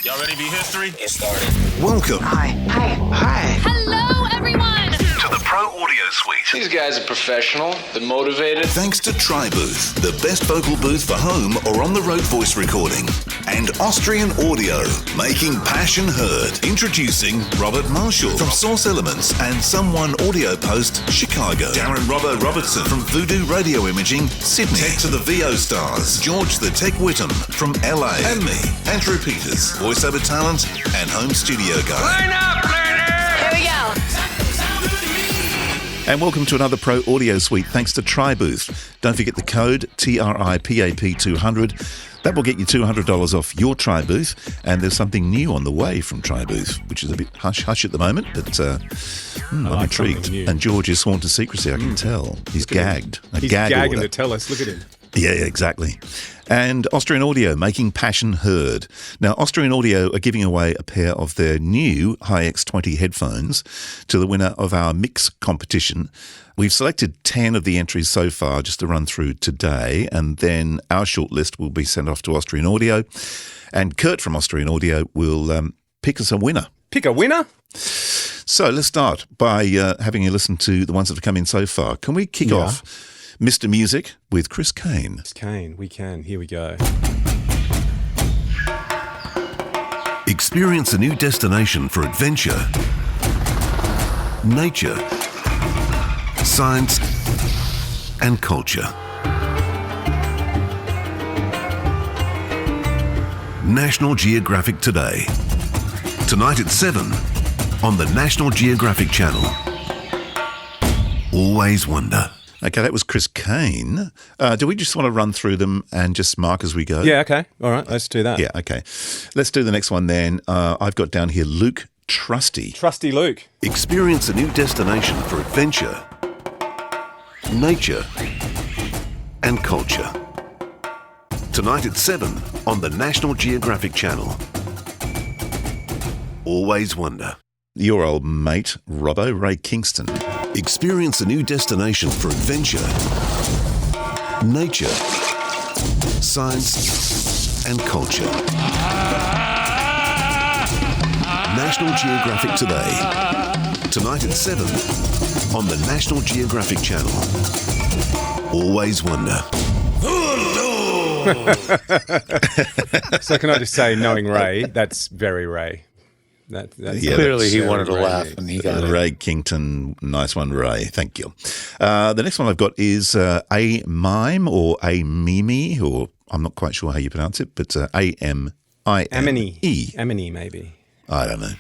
Y'all ready to be history? Get started. Welcome. Hi. Hello, everyone. To the Pro Audio Suite. These guys are professional. They're motivated. Thanks to TriBooth, the best vocal booth for home or on-the-road voice recording. And Austrian Audio, making passion heard. Introducing Robert Marshall from Source Elements and Someone Audio Post, Chicago. Darren Robbo Robertson from Voodoo Radio Imaging, Sydney. Tech to the VO Stars, George the Tech Whittam from LA. And me, Andrew Peters, voiceover talent and home studio guy. Line up, learner! Here we go. And welcome to another Pro Audio Suite, thanks to TriBooth. Don't forget the code TRIPAP200. That will get you $200 off your TriBooth. And there's something new on the way from TriBooth, which is a bit hush-hush at the moment, but I'm intrigued. And George is sworn to secrecy, I can tell. He's gagged. He's gagging to tell us. Look at him. Yeah, exactly. And Austrian Audio, making passion heard. Now, Austrian Audio are giving away a pair of their new HiX20 headphones to the winner of our mix competition. We've selected 10 of the entries so far just to run through today, and then our shortlist will be sent off to Austrian Audio, and Kurt from Austrian Audio will pick us a winner. Pick a winner? So let's start by having a listen to the ones that have come in so far. Can we kick off Mr. Music with Chris Kane? Chris Kane, we can. Here we go. Experience a new destination for adventure, nature, science, and culture. National Geographic Today. Tonight at 7 on the National Geographic Channel. Always wonder. Okay, that was Chris Kane. Do we just want to run through them and just mark as we go? Yeah, okay. All right, let's do that. Yeah, okay. Let's do the next one then. I've got down here Luke Trusty. Trusty Luke. Experience a new destination for adventure, nature, and culture. Tonight at 7 on the National Geographic Channel. Always wonder. Your old mate, Robbo, Ray Kingston. Experience a new destination for adventure, nature, science, and culture. National Geographic Today. Tonight at 7 on the National Geographic Channel. Always wonder. So can I just say, knowing Ray, that's very Ray. That's Clearly he wanted to laugh Ray. and he got it. Ray Kington, nice one, Ray. Thank you. The next one I've got is A Mime or A Mimi, or I'm not quite sure how you pronounce it, but A-M-I-M-E. Amini, maybe. I don't know.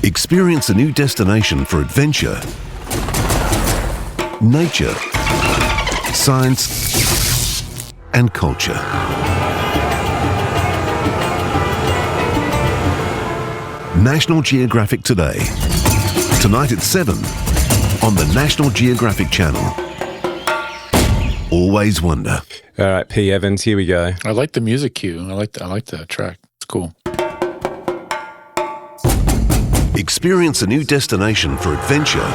Experience a new destination for adventure, nature, science, and culture. National Geographic Today. Tonight at 7 on the National Geographic Channel. Always wonder. All right, P. Evans, here we go. I like the music cue. I like the track. It's cool. Experience a new destination for adventure,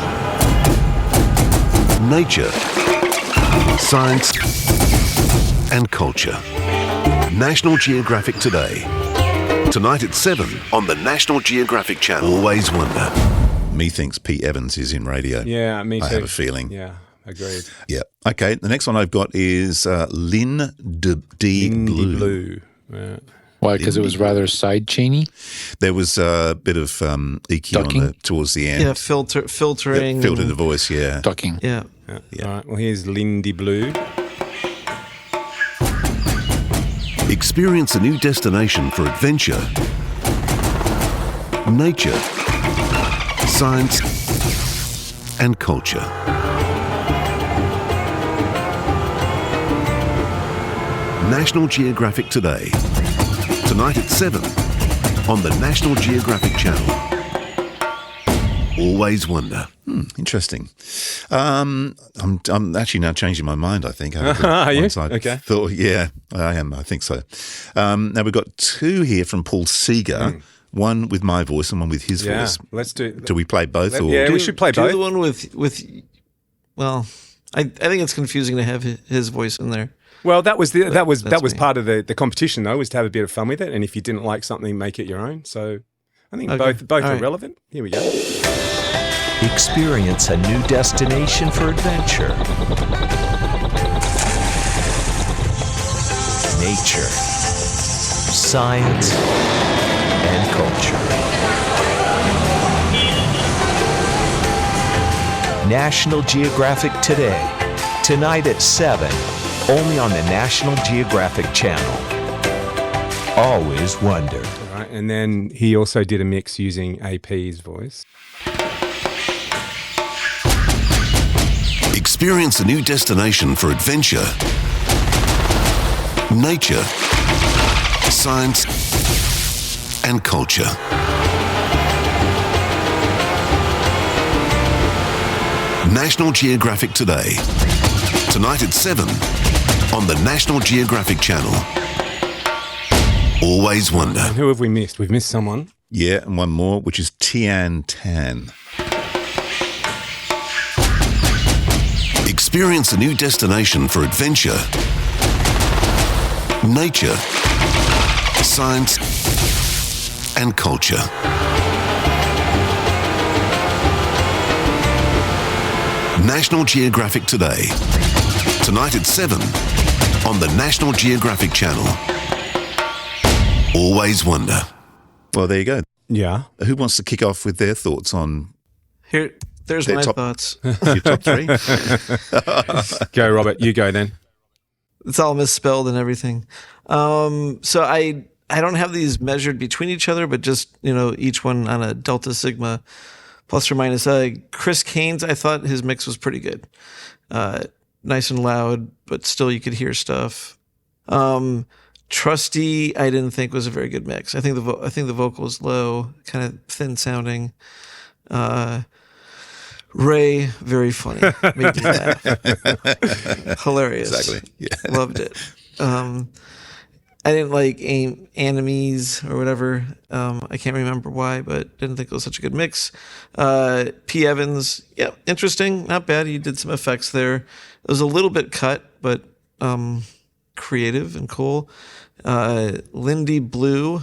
nature, science, and culture. National Geographic Today. Tonight at 7 on the National Geographic Channel. Always wonder. Methinks Pete Evans is in radio. Yeah, me too. I have a feeling. Yeah, agreed. Yeah. Okay, the next one I've got is Lynn D. Blue. Yeah. Why? Because it was rather side chainy. There was a bit of EQ Ducking? towards the end. Yeah, filtering. Filtered the voice, yeah. Ducking. Yeah. All right, well, here's Lindy Blue. Experience a new destination for adventure, nature, science, and culture. National Geographic Today. Tonight at 7 on the National Geographic Channel. Always wonder. Interesting. I'm actually now changing my mind, I think. Are you? Okay. Yeah, I am. I think so. Now, we've got two here from Paul Seeger, one with my voice and one with his voice. Let's do. Do we play both? Yeah, we should play both. Do the one with. Well, I think it's confusing to have his voice in there. Well, that was me. part of the competition, though, was to have a bit of fun with it. And if you didn't like something, make it your own. So I think both All are right. relevant. Here we go. Experience a new destination for adventure. Nature, science, and culture. National Geographic Today, tonight at 7, only on the National Geographic Channel. Always wonder. All right. And then he also did a mix using AP's voice. Experience a new destination for adventure, nature, science, and culture. National Geographic Today, tonight at 7 on the National Geographic Channel. Always wonder. And who have we missed? We've missed someone. Yeah, and one more, which is Tian Tan. Experience a new destination for adventure, nature, science, and culture. National Geographic Today, tonight at 7 on the National Geographic Channel. Always wonder. Well, there you go. Yeah. Who wants to kick off with their thoughts on There's Their my top- thoughts. your top three? Go, Robert. You go then. It's all misspelled and everything. So I don't have these measured between each other, but just, each one on a delta sigma plus or minus. Chris Kane's, I thought his mix was pretty good. Nice and loud, but still you could hear stuff. Trusty, I didn't think was a very good mix. I think the vocal was low, kind of thin sounding. Ray, very funny. Made me laugh. Hilarious. Exactly. Yeah. Loved it. I didn't like Enemies or whatever. I can't remember why, but didn't think it was such a good mix. P. Evans, yeah, interesting. Not bad. He did some effects there. It was a little bit cut, but creative and cool. Lindy Blue,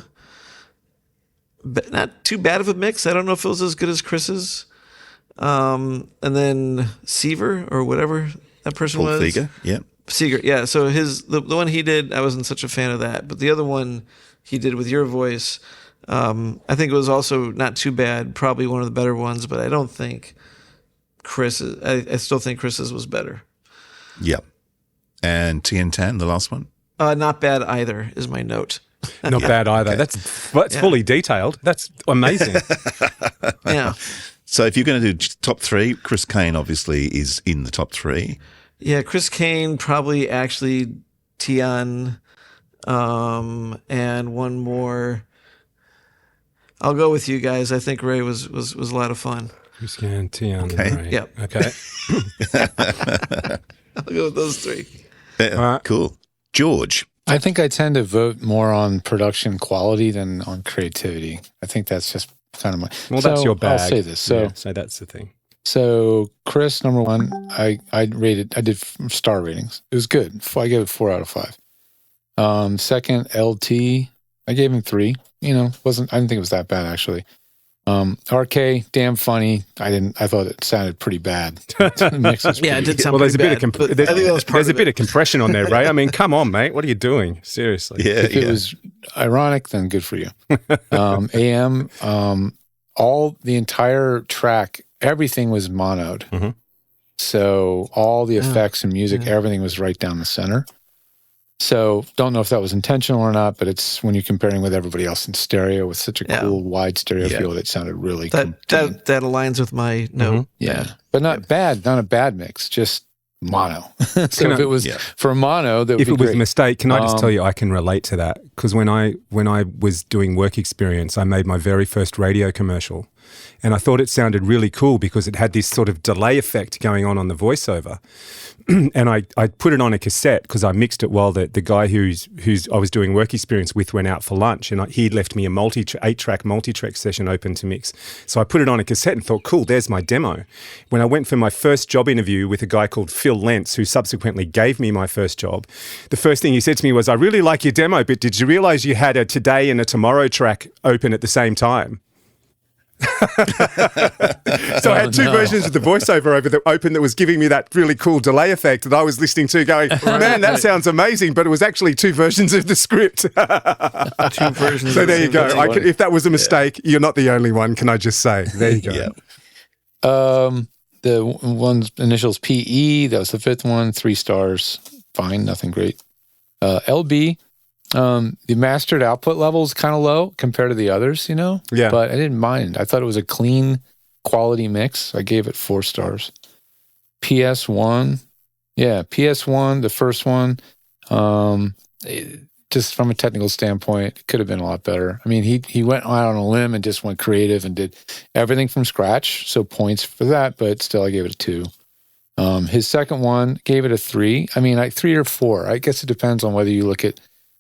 not too bad of a mix. I don't know if it was as good as Chris's. And then Seaver or whatever that person Paul was. Seeger, yeah. Seeger, yeah. So the one he did, I wasn't such a fan of that. But the other one he did with your voice, I think it was also not too bad. Probably one of the better ones. But I don't think Chris's. I still think Chris's was better. Yeah. And Tian Tan, the last one? Not bad either is my note. Not bad either. Okay. That's fully detailed. That's amazing. Yeah. So if you're going to do top three, Chris Kane obviously is in the top three. Yeah, Chris Kane, probably actually Tian, and one more. I'll go with you guys. I think Ray was a lot of fun. Scan Tian. Okay. Ray. Yep. Okay. I'll go with those three. Cool. George. I think I tend to vote more on production quality than on creativity. I think that's just kind of my. Well, that's your bag. I'll say this. So, so that's the thing. so Chris, number one, I did star ratings. It was good. I gave it 4 out of 5. Second, LT, I gave him 3. I didn't think it was that bad actually. RK, damn funny. I thought it sounded pretty bad. The mix was Yeah, it pretty did sound Well, there's a pretty bit of bad, but I think that was part there's a of bit it. of compression on there, Ray. I mean, come on, mate. What are you doing? Seriously. Yeah. If it was ironic, then good for you. AM, all the entire track, everything was monoed. Mhm. So all the effects and music, everything was right down the center. So don't know if that was intentional or not, but it's when you're comparing with everybody else in stereo with such a cool wide stereo field, it sounded really That aligns with my note. yeah. But not bad, not a bad mix, just mono. So if it was for mono, that would If be it was a great. mistake, can I just tell you I can relate to that? Because when I was doing work experience, I made my very first radio commercial And I thought it sounded really cool because it had this sort of delay effect going on the voiceover. And I put it on a cassette because I mixed it while the guy who's I was doing work experience with went out for lunch, and he left me a 8-track multi-track session open to mix. So I put it on a cassette and thought, cool, there's my demo. When I went for my first job interview with a guy called Phil Lentz, who subsequently gave me my first job, the first thing he said to me was, I really like your demo, but did you realize you had a today and a tomorrow track open at the same time? So I had two versions of the voiceover open that was giving me that really cool delay effect that I was listening to going, man, that sounds amazing, but it was actually two versions of the script. Two versions. So there you go. If that was a mistake, you're not the only one, can I just say. There you go. The one's initials PE, that was the fifth one, 3 stars. Fine, nothing great. LB, the mastered output level is kind of low compared to the others, Yeah. But I didn't mind. I thought it was a clean quality mix. I gave it 4 stars. PS1, the first one, just from a technical standpoint, it could have been a lot better. I mean, he went out on a limb and just went creative and did everything from scratch, so points for that, but still I gave it a 2. His second one, gave it a 3. I mean, 3 or 4. I guess it depends on whether you look at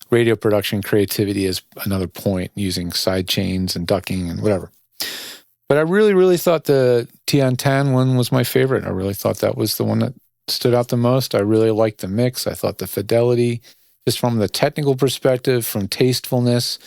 radio production creativity as another point, using side chains and ducking and whatever. But I really, really thought the Tian Tan one was my favorite. I really thought that was the one that stood out the most. I really liked the mix. I thought the fidelity, just from the technical perspective, from tastefulness,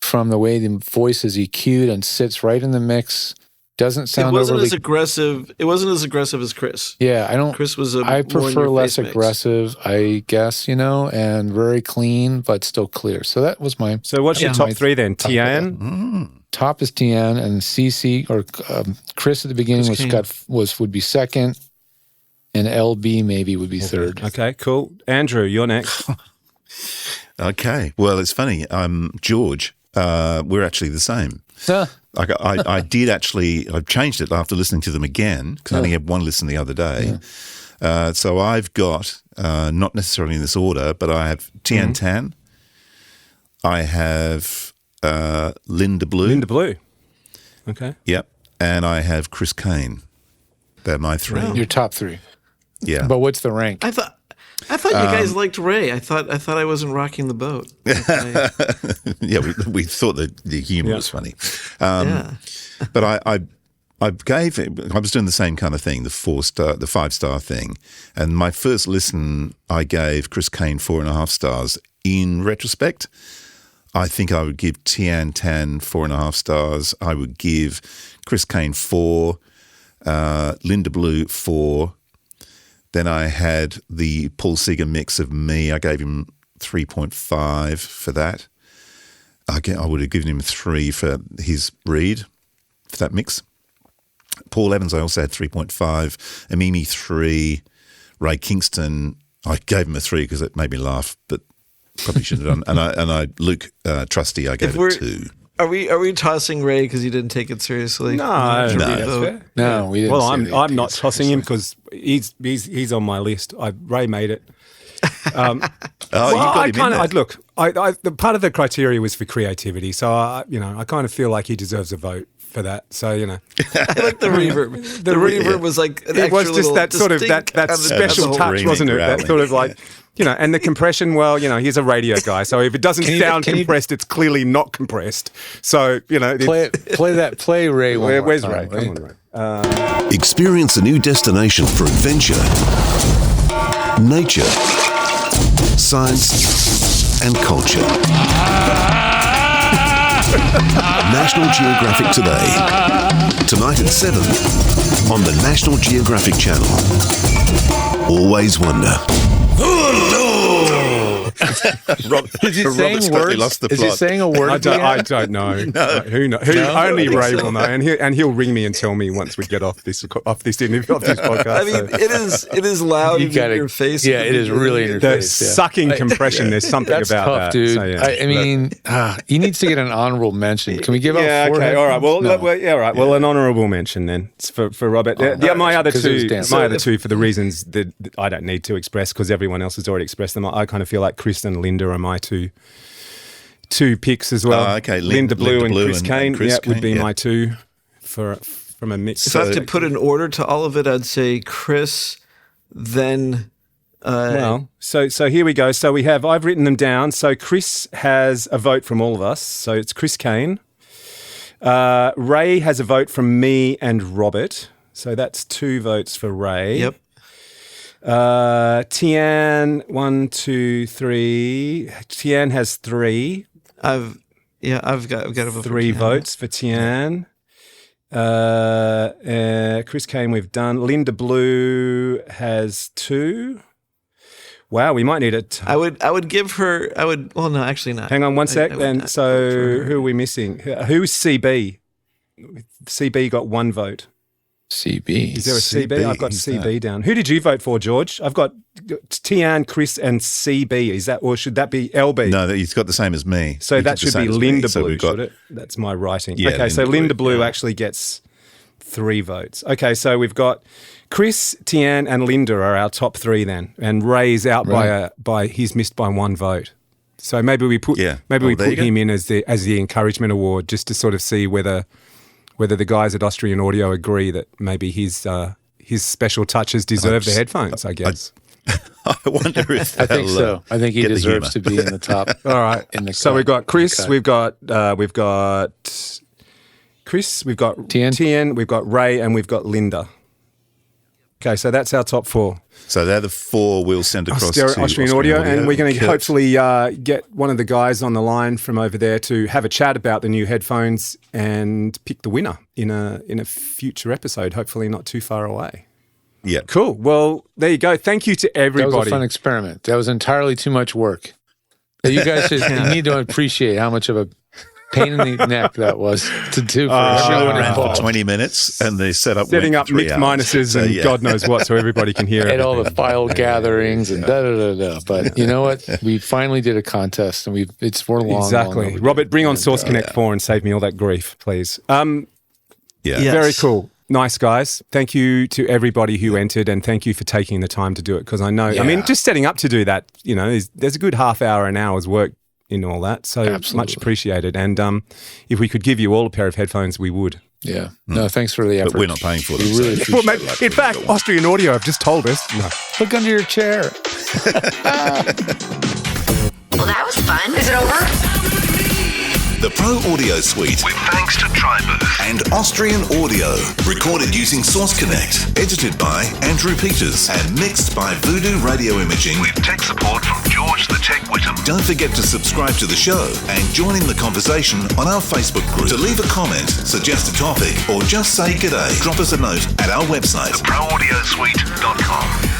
from the way the voice is EQ'd and sits right in the mix, doesn't sound overly as aggressive. It wasn't as aggressive as Chris. Yeah, I don't. Chris was I prefer less aggressive, I guess, and very clean, but still clear. So that was my. So what's your top 3 then? Tian? Top is Tian, and CC or Chris at the beginning would be second, and LB maybe would be third. Okay, cool. Andrew, you're next. Okay. Well, it's funny. George, we're actually the same. I did actually, I changed it after listening to them again, because I only had one listen the other day. Yeah. So I've got, not necessarily in this order, but I have Tian Tan. I have Linda Blue. Linda Blue. Okay. Yep. And I have Chris Kane. They're my 3. Your top 3. Yeah. But what's the rank? I thought you guys liked Ray. I thought I wasn't rocking the boat. Yeah, we thought that the humor was funny. But I gave it, I was doing the same kind of thing, the 5-star thing. And my first listen, I gave Chris Kane 4.5 stars. In retrospect, I think I would give Tian Tan 4.5 stars. I would give Chris Kane 4, Linda Blue 4. Then I had the Paul Seeger mix of Me. I gave him 3.5 for that. I would have given him 3 for his read, for that mix. Paul Evans, I also had 3.5. Amimi 3. Ray Kingston, I gave him a 3 because it made me laugh, but probably shouldn't have done. And Luke Trusty, I gave it 2. Are we tossing Ray because he didn't take it seriously? No, that's fair. No, we didn't. Well, I'm not tossing him because he's on my list. Ray made it. You got him in there. Look, the part of the criteria was for creativity, so I kind of feel like he deserves a vote for that. So I like the reverb. The reverb was like it was just that sort of that special touch, wasn't it? That sort of like. And the compression, well, he's a radio guy, so if it doesn't sound compressed, it's clearly not compressed. So, play Ray one more Where's time, Ray? Come on, Ray. Experience a new destination for adventure, nature, science, and culture. National Geographic Today. Tonight at 7 on the National Geographic Channel. Always wonder. Is he saying words? Is he saying a word? I don't know. No. Who knows? Only Ray will know, and he'll ring me and tell me once we get off this interview, off this podcast. I mean, it is loud in your face. Yeah, it is really in your the face. Yeah. sucking compression. There's something That's about tough, that, dude. So, yeah. I mean, he needs to get an honorable mention. Can we give out 4? Okay, all right. Well, no. all right. Well, an honourable mention then for Robert. My other two, for the reasons that I don't need to express because everyone else has already expressed them. I kind of feel like Chris and Linda are my two picks as well. Okay, Linda Blue and Chris and Kane. Chris would be my 2 from a mix. If I have to put an order to all of it, I'd say Chris, then. So here we go. So I've written them down. So Chris has a vote from all of us. So it's Chris Kane. Ray has a vote from me and Robert. So that's 2 votes for Ray. Yep. Tian, 1, 2, 3. Tian has 3. I've got a vote 3 votes for Tian. Chris Kane, we've done. Linda Blue has 2. Wow, we might need it. I would give her. Well, no, actually not. Hang on one sec. Then, so who are we missing? Who's CB? CB got 1 vote. CB. Is there a CB? I've got CB down. Who did you vote for, George? I've got Tian, Chris, and CB. Is that, or should that be LB? No, he's got the same as me. So that should be Linda Blue, should it? That's my writing. Yeah, okay, so Linda Blue actually gets 3 votes. Okay, so we've got Chris, Tian, and Linda are our top 3 then, and Ray's out by he's missed by 1 vote. So maybe we put him in as the encouragement award, just to sort of see whether the guys at Austrian Audio agree that maybe his special touches deserve the headphones. I guess. I wonder if I think so. I think he deserves to be in the top. All right. So we've got Chris. We've got Chris. We've got Tian. We've got Ray, and we've got Linda. Okay, so that's our top 4. So they're the 4 we'll send across to Austrian Audio, and we're going to hopefully get one of the guys on the line from over there to have a chat about the new headphones and pick the winner in a future episode, hopefully not too far away. Yeah. Cool. Well, there you go. Thank you to everybody. That was a fun experiment. That was entirely too much work. You guys you need to appreciate how much of a pain in the neck that was to do for a show around for 20 minutes, and the setting up mixed minuses and God knows what, so everybody can hear it. And all the file gatherings and da-da-da-da. But you know what? We finally did a contest, and we're long. Exactly. Long Robert, bring on Source Connect 4 and save me all that grief, please. Yes. Very cool. Nice, guys. Thank you to everybody who entered, and thank you for taking the time to do it, because I know, I mean, just setting up to do that, there's a good half hour, an hour's work in all that. So much appreciated. And if we could give you all a pair of headphones, we would. Yeah. No, thanks for the effort. But we're not paying for them. Really in fact, Austrian Audio have just told us. No. Look under your chair. Well, that was fun. Is it over? The Pro Audio Suite, with thanks to TriBooth and Austrian Audio. Recorded using Source Connect. Edited by Andrew Peters and mixed by Voodoo Radio Imaging, with tech support from George the Tech Whittam. Don't forget to subscribe to the show and join in the conversation on our Facebook group. To leave a comment, suggest a topic, or just say g'day, drop us a note at our website, theproaudiosuite.com.